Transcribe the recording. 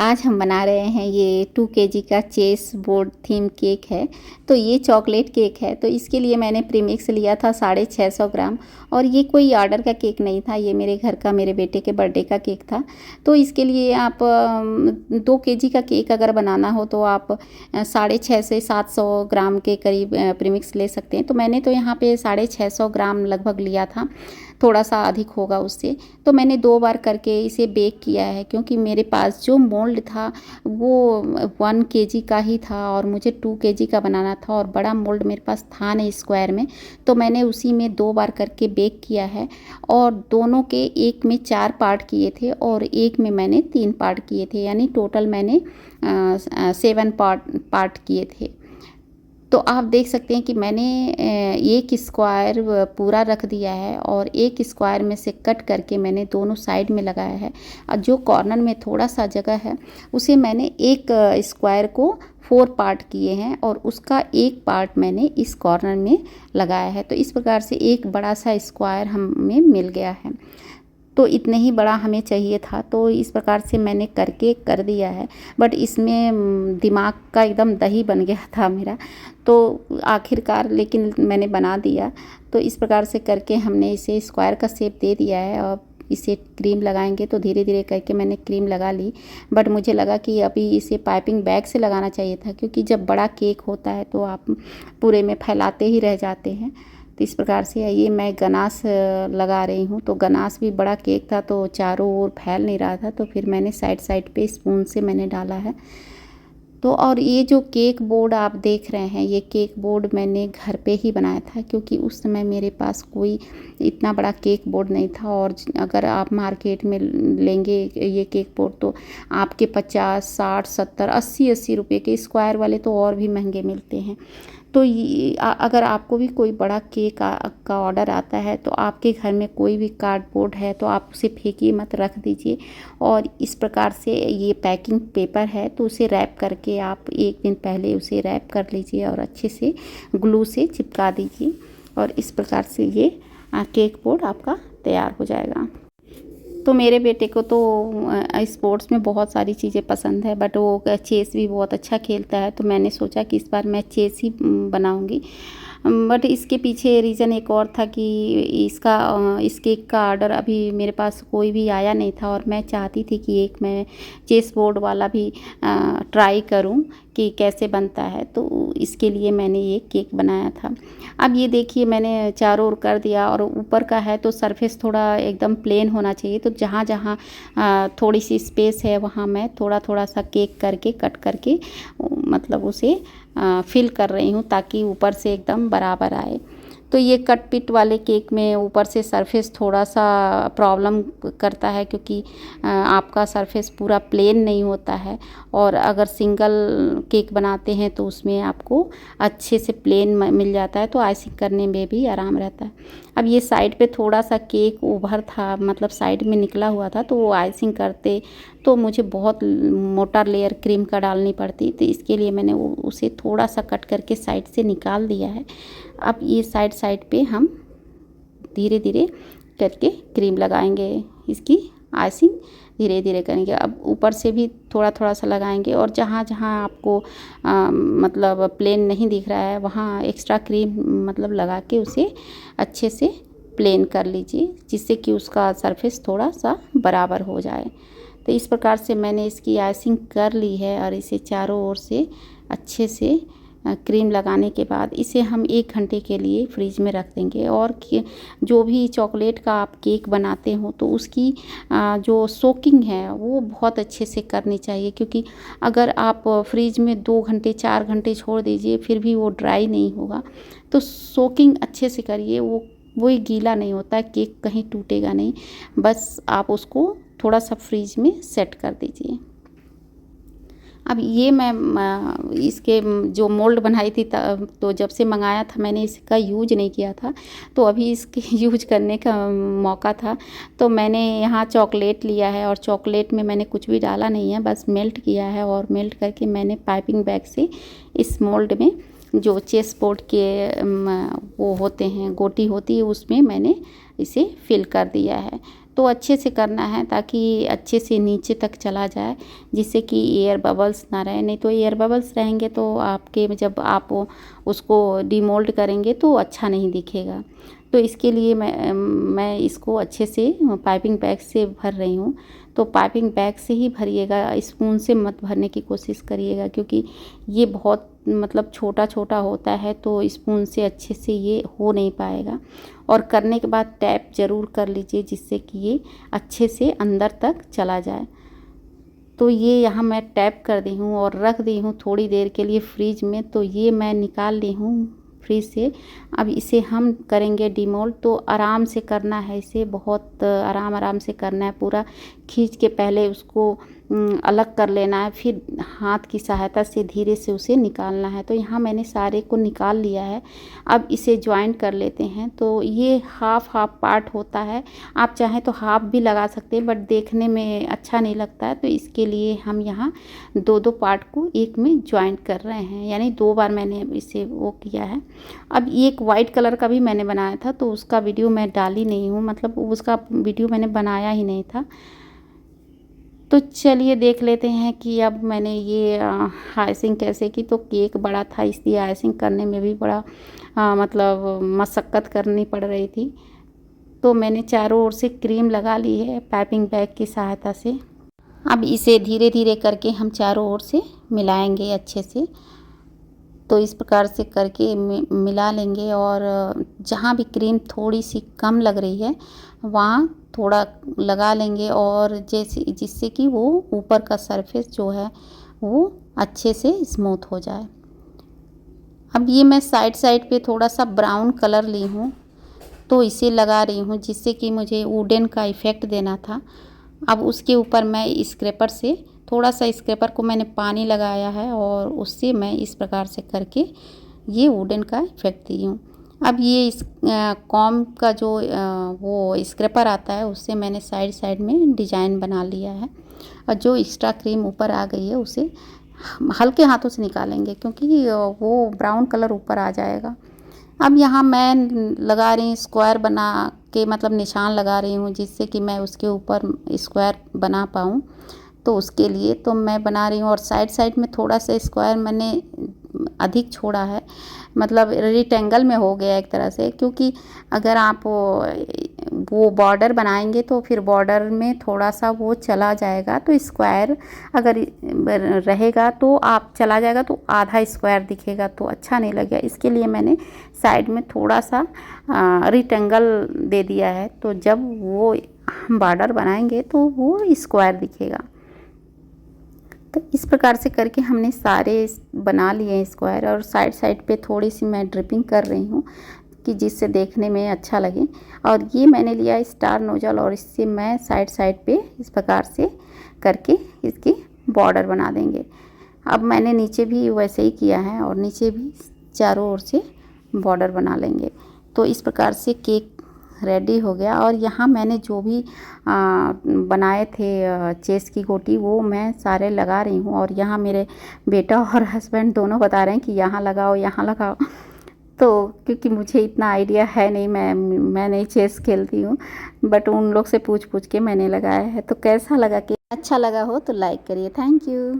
आज हम बना रहे हैं ये 2 केजी का चेस बोर्ड थीम केक है। तो ये चॉकलेट केक है। तो इसके लिए मैंने प्रीमिक्स लिया था 650 ग्राम। और ये कोई ऑर्डर का केक नहीं था, ये मेरे घर का, मेरे बेटे के बर्थडे का केक था। तो इसके लिए आप 2 केजी का केक अगर बनाना हो तो आप 650 से 700 ग्राम के करीब प्रीमिक्स ले सकते हैं। तो मैंने तो यहाँ पे 650 ग्राम लगभग लिया था, थोड़ा सा अधिक होगा उससे। तो मैंने 2 बार करके इसे बेक किया है, क्योंकि मेरे पास जो मोल्ड था वो 1 केजी का ही था और मुझे 2 केजी का बनाना था, और बड़ा मोल्ड मेरे पास था नहीं स्क्वायर में। तो मैंने उसी में 2 बार करके बेक किया है, और दोनों के एक में 4 पार्ट किए थे और एक में मैंने 3 पार्ट किए थे, यानी टोटल मैंने 7 पार्ट किए थे। तो आप देख सकते हैं कि मैंने एक स्क्वायर पूरा रख दिया है और एक स्क्वायर में से कट करके मैंने दोनों साइड में लगाया है, और जो कॉर्नर में थोड़ा सा जगह है उसे मैंने एक स्क्वायर को 4 पार्ट किए हैं और उसका एक पार्ट मैंने इस कॉर्नर में लगाया है। तो इस प्रकार से एक बड़ा सा स्क्वायर हमें मिल गया है। तो इतने ही बड़ा हमें चाहिए था, तो इस प्रकार से मैंने करके कर दिया है। बट इसमें दिमाग का एकदम दही बन गया था मेरा, तो आखिरकार लेकिन मैंने बना दिया। तो इस प्रकार से करके हमने इसे स्क्वायर का शेप दे दिया है। और इसे क्रीम लगाएंगे, तो धीरे धीरे करके मैंने क्रीम लगा ली। बट मुझे लगा कि अभी इसे पाइपिंग बैग से लगाना चाहिए था, क्योंकि जब बड़ा केक होता है तो आप पूरे में फैलाते ही रह जाते हैं। तो इस प्रकार से ये मैं गनाश लगा रही हूँ। तो गनाश भी बड़ा केक था तो चारों ओर फैल नहीं रहा था, तो फिर मैंने साइड साइड पे स्पून से मैंने डाला है। तो और ये जो केक बोर्ड आप देख रहे हैं, ये केक बोर्ड मैंने घर पे ही बनाया था, क्योंकि उस समय मेरे पास कोई इतना बड़ा केक बोर्ड नहीं था। और अगर आप मार्केट में लेंगे ये केक बोर्ड तो आपके 50, 60, 70, 80 रुपये के, स्क्वायर वाले तो और भी महंगे मिलते हैं। तो ये अगर आपको भी कोई बड़ा केक का ऑर्डर आता है तो आपके घर में कोई भी कार्डबोर्ड है तो आप उसे फेंकिए मत, रख दीजिए। और इस प्रकार से ये पैकिंग पेपर है तो उसे रैप करके आप एक दिन पहले उसे रैप कर लीजिए और अच्छे से ग्लू से चिपका दीजिए, और इस प्रकार से ये केक बोर्ड आपका तैयार हो जाएगा। तो मेरे बेटे को तो स्पोर्ट्स में बहुत सारी चीज़ें पसंद है, बट वो चेस भी बहुत अच्छा खेलता है। तो मैंने सोचा कि इस बार मैं चेस ही बनाऊंगी। बट इसके पीछे रीज़न एक और था कि इस केक का ऑर्डर अभी मेरे पास कोई भी आया नहीं था, और मैं चाहती थी कि एक मैं चेस बोर्ड वाला भी ट्राई करूं कि कैसे बनता है। तो इसके लिए मैंने ये केक बनाया था। अब ये देखिए मैंने चारों ओर कर दिया, और ऊपर का है तो सरफेस थोड़ा एकदम प्लेन होना चाहिए। तो जहाँ जहाँ थोड़ी सी स्पेस है वहाँ मैं थोड़ा थोड़ा सा केक करके कट करके मतलब उसे फिल कर रही हूँ, ताकि ऊपर से एकदम बराबर आए। तो ये कट पिट वाले केक में ऊपर से सरफेस थोड़ा सा प्रॉब्लम करता है, क्योंकि आपका सरफेस पूरा प्लेन नहीं होता है। और अगर सिंगल केक बनाते हैं तो उसमें आपको अच्छे से प्लेन मिल जाता है, तो आइसिंग करने में भी आराम रहता है। अब ये साइड पे थोड़ा सा केक ओवर था, मतलब साइड में निकला हुआ था, तो वो आइसिंग करते तो मुझे बहुत मोटा लेयर क्रीम का डालनी पड़ती। तो इसके लिए मैंने उसे थोड़ा सा कट करके साइड से निकाल दिया है। अब ये साइड साइड पे हम धीरे धीरे करके क्रीम लगाएंगे, इसकी आइसिंग धीरे धीरे करेंगे। अब ऊपर से भी थोड़ा थोड़ा सा लगाएंगे, और जहाँ जहाँ आपको मतलब प्लेन नहीं दिख रहा है वहाँ एक्स्ट्रा क्रीम मतलब लगा के उसे अच्छे से प्लेन कर लीजिए, जिससे कि उसका सरफेस थोड़ा सा बराबर हो जाए। तो इस प्रकार से मैंने इसकी आइसिंग कर ली है, और इसे चारों ओर से अच्छे से क्रीम लगाने के बाद इसे हम 1 घंटे के लिए फ्रिज में रख देंगे। और जो भी चॉकलेट का आप केक बनाते हो तो उसकी जो सोकिंग है वो बहुत अच्छे से करनी चाहिए, क्योंकि अगर आप फ्रिज में 2 घंटे 4 घंटे छोड़ दीजिए फिर भी वो ड्राई नहीं होगा। तो सोकिंग अच्छे से करिए, वो गीला नहीं होता है, केक कहीं टूटेगा नहीं। बस आप उसको थोड़ा सा फ्रिज में सेट कर दीजिए। अब ये मैं इसके जो मोल्ड बनाई थी तो जब से मंगाया था मैंने इसका यूज नहीं किया था, तो अभी इसके यूज करने का मौका था। तो मैंने यहाँ चॉकलेट लिया है, और चॉकलेट में मैंने कुछ भी डाला नहीं है, बस मेल्ट किया है। और मेल्ट करके मैंने पाइपिंग बैग से इस मोल्ड में जो चेस बोर्ड के वो होते हैं, गोटी होती है, उसमें मैंने इसे फिल कर दिया है। तो अच्छे से करना है ताकि अच्छे से नीचे तक चला जाए, जिससे कि एयर बबल्स ना रहे। नहीं तो एयर बबल्स रहेंगे तो आपके जब आप उसको डिमोल्ड करेंगे तो अच्छा नहीं दिखेगा। तो इसके लिए मैं इसको अच्छे से पाइपिंग बैग से भर रही हूँ। तो पाइपिंग बैग से ही भरिएगा, स्पून से मत भरने की कोशिश करिएगा, क्योंकि ये बहुत मतलब छोटा छोटा होता है तो स्पून से अच्छे से ये हो नहीं पाएगा। और करने के बाद टैप ज़रूर कर लीजिए, जिससे कि ये अच्छे से अंदर तक चला जाए। तो ये यहाँ मैं टैप कर दी हूँ और रख दी हूँ थोड़ी देर के लिए फ्रिज में। तो ये मैं निकाल ली हूँ फ्रिज से। अब इसे हम करेंगे डिमोल्ड। तो आराम से करना है, इसे बहुत आराम से करना है। पूरा खींच के पहले उसको अलग कर लेना है, फिर हाथ की सहायता से धीरे से उसे निकालना है। तो यहाँ मैंने सारे को निकाल लिया है। अब इसे ज्वाइंट कर लेते हैं। तो ये हाफ पार्ट होता है, आप चाहें तो हाफ भी लगा सकते हैं, बट देखने में अच्छा नहीं लगता है। तो इसके लिए हम यहाँ दो पार्ट को एक में ज्वाइंट कर रहे हैं, यानी 2 बार मैंने इसे वो किया है। अब एक वाइट कलर का भी मैंने बनाया था, तो उसका वीडियो मैं डाली नहीं हूँ, मतलब उसका वीडियो मैंने बनाया ही नहीं था। तो चलिए देख लेते हैं कि अब मैंने ये आइसिंग कैसे की। तो केक बड़ा था, इसलिए आइसिंग करने में भी बड़ा मतलब मशक्क़त करनी पड़ रही थी। तो मैंने चारों ओर से क्रीम लगा ली है पाइपिंग बैग की सहायता से। अब इसे धीरे धीरे करके हम चारों ओर से मिलाएंगे अच्छे से। तो इस प्रकार से करके मिला लेंगे, और जहाँ भी क्रीम थोड़ी सी कम लग रही है वहाँ थोड़ा लगा लेंगे, और जिससे कि वो ऊपर का सरफेस जो है वो अच्छे से स्मूथ हो जाए। अब ये मैं साइड पे थोड़ा सा ब्राउन कलर ली हूँ, तो इसे लगा रही हूँ, जिससे कि मुझे वुडन का इफ़ेक्ट देना था। अब उसके ऊपर मैं स्क्रैपर से थोड़ा सा, स्क्रैपर को मैंने पानी लगाया है और उससे मैं इस प्रकार से करके ये वुडन का इफेक्ट दी हूँ। अब ये इस कॉम का जो वो स्क्रैपर आता है, उससे मैंने साइड में डिजाइन बना लिया है। और जो एक्स्ट्रा क्रीम ऊपर आ गई है उसे हल्के हाथों से निकालेंगे, क्योंकि वो ब्राउन कलर ऊपर आ जाएगा। अब यहाँ मैं लगा रही स्क्वायर बना के, मतलब निशान लगा रही हूँ, जिससे कि मैं उसके ऊपर स्क्वायर बना पाऊँ। तो उसके लिए तो मैं बना रही हूँ, और साइड में थोड़ा सा स्क्वायर मैंने अधिक छोड़ा है, मतलब रेक्टेंगल में हो गया एक तरह से। क्योंकि अगर आप वो बॉर्डर बनाएंगे तो फिर बॉर्डर में थोड़ा सा वो चला जाएगा। तो स्क्वायर अगर रहेगा तो आप चला जाएगा तो आधा स्क्वायर दिखेगा, तो अच्छा नहीं लगेगा। इसके लिए मैंने साइड में थोड़ा सा रेक्टेंगल दे दिया है। तो जब वो बॉर्डर बनाएंगे तो वो स्क्वायर दिखेगा। तो इस प्रकार से करके हमने सारे बना लिए हैं स्क्वायर, और साइड पे थोड़ी सी मैं ड्रिपिंग कर रही हूँ कि जिससे देखने में अच्छा लगे। और ये मैंने लिया स्टार नोजल, और इससे मैं साइड पे इस प्रकार से करके इसकी बॉर्डर बना देंगे। अब मैंने नीचे भी वैसे ही किया है, और नीचे भी चारों ओर से बॉर्डर बना लेंगे। तो इस प्रकार से केक रेडी हो गया। और यहाँ मैंने जो भी बनाए थे चेस की गोटी, वो मैं सारे लगा रही हूँ। और यहाँ मेरे बेटा और हस्बैंड दोनों बता रहे हैं कि यहाँ लगाओ, यहाँ लगाओ। तो क्योंकि मुझे इतना आइडिया है नहीं, मैं नहीं चेस खेलती हूँ, बट उन लोग से पूछ के मैंने लगाया है। तो कैसा लगा? कि अच्छा लगा हो तो लाइक करिए। Thank you.